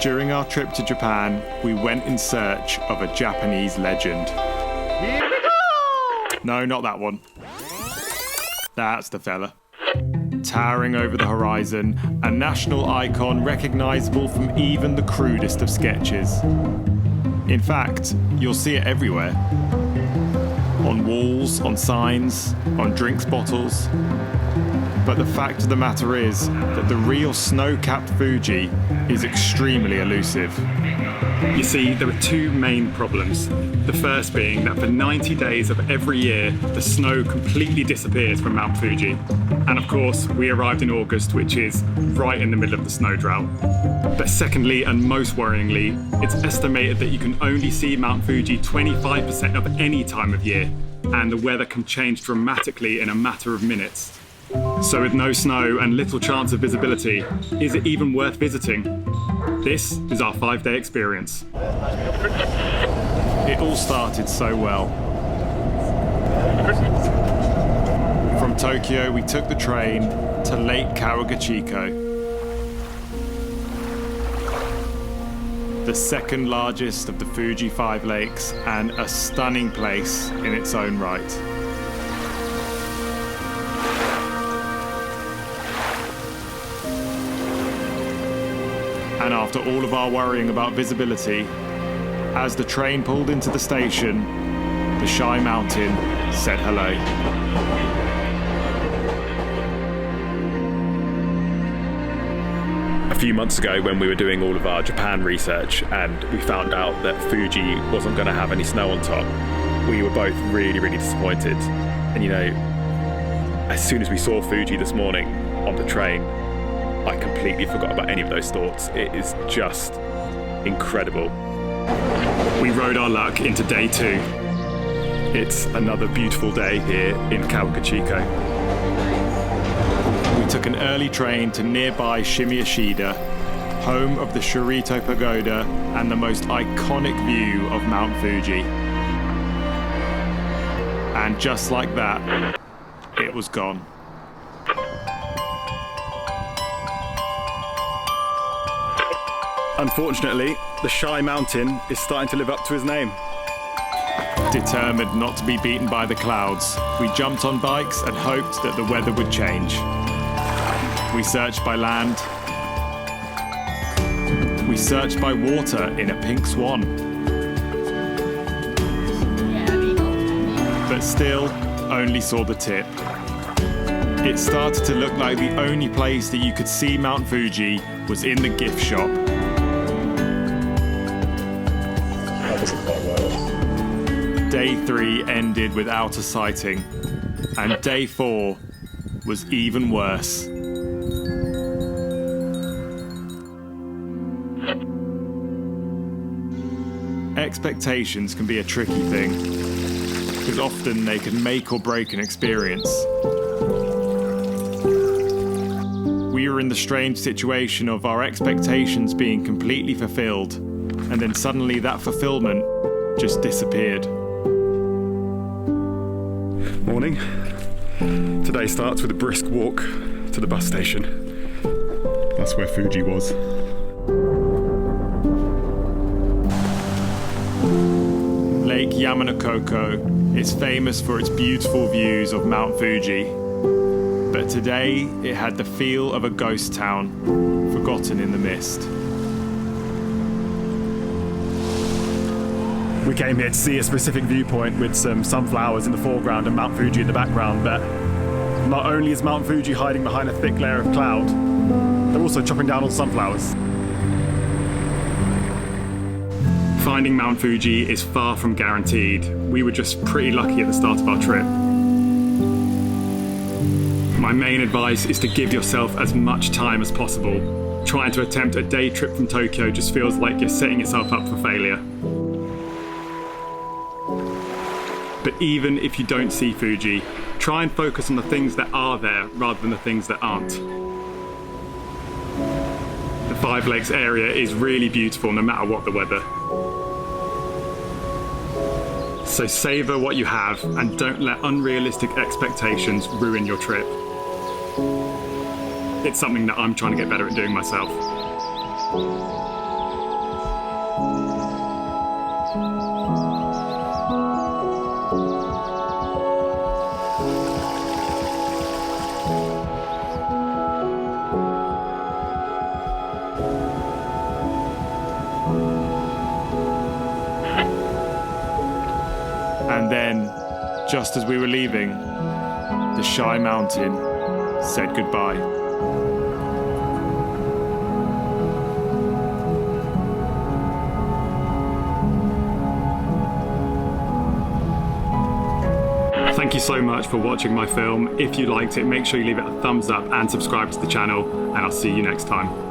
During our trip to Japan, we went in search of a Japanese legend. No, not that one. That's the fella. Towering over the horizon, a national icon recognisable from even the crudest of sketches. In fact, you'll see it everywhere. On walls, on signs, on drinks bottles. But the fact of the matter is that the real snow-capped Fuji is extremely elusive. You see, there are two main problems. The first being that for 90 days of every year, the snow completely disappears from Mount Fuji. And of course, we arrived in August, which is right in the middle of the snow drought. But secondly, and most worryingly, it's estimated that you can only see Mount Fuji 25% of any time of year, and the weather can change dramatically in a matter of minutes. So with no snow and little chance of visibility, is it even worth visiting? This is our 5-day experience. It all started so well. From Tokyo, we took the train to Lake Kawaguchiko, the second largest of the Fuji 5 lakes and a stunning place in its own right. And after all of our worrying about visibility, as the train pulled into the station, the shy mountain said hello. A few months ago, when we were doing all of our Japan research and we found out that Fuji wasn't going to have any snow on top, we were both really, really disappointed. And you know, as soon as we saw Fuji this morning on the train, I completely forgot about any of those thoughts. It is just incredible. We rode our luck into day 2. It's another beautiful day here in Kawaguchiko. We took an early train to nearby Shimioshida, home of the Chureito Pagoda and the most iconic view of Mount Fuji. And just like that, it was gone. Unfortunately, the shy mountain is starting to live up to his name. Determined not to be beaten by the clouds, we jumped on bikes and hoped that the weather would change. We searched by land. We searched by water in a pink swan. But still, only saw the tip. It started to look like the only place that you could see Mount Fuji was in the gift shop. Day 3 ended without a sighting, and day 4 was even worse. Expectations can be a tricky thing, because often they can make or break an experience. We were in the strange situation of our expectations being completely fulfilled, and then suddenly that fulfillment just disappeared. Morning. Today starts with a brisk walk to the bus station. That's where Fuji was. Lake Yamanokoko is famous for its beautiful views of Mount Fuji, but today it had the feel of a ghost town, forgotten in the mist. We came here to see a specific viewpoint with some sunflowers in the foreground and Mount Fuji in the background, but not only is Mount Fuji hiding behind a thick layer of cloud, they're also chopping down all sunflowers. Finding Mount Fuji is far from guaranteed. We were just pretty lucky at the start of our trip. My main advice is to give yourself as much time as possible. Trying to attempt a day trip from Tokyo just feels like you're setting yourself up for failure. But even if you don't see Fuji, try and focus on the things that are there rather than the things that aren't. The 5 Lakes area is really beautiful no matter what the weather. So savour what you have and don't let unrealistic expectations ruin your trip. It's something that I'm trying to get better at doing myself. just as we were leaving, the shy mountain said goodbye. Thank you so much for watching my film. If you liked it, make sure you leave it a thumbs up and subscribe to the channel, and I'll see you next time.